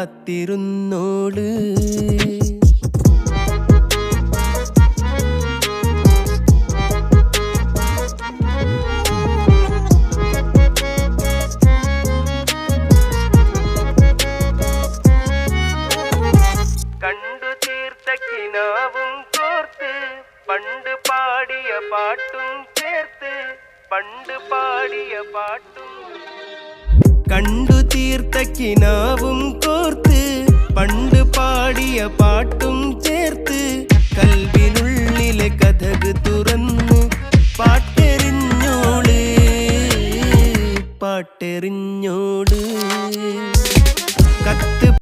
കാത്തിരുന്നോള്. കണ്ടു തീർത്ത കിനാവും കോർത്ത് പണ്ട് പാടിയ പാട്ടും ചേർത്ത് പണ്ട് പാടിയ പാട്ടും. കണ്ടു തീർത്ത കിനാവും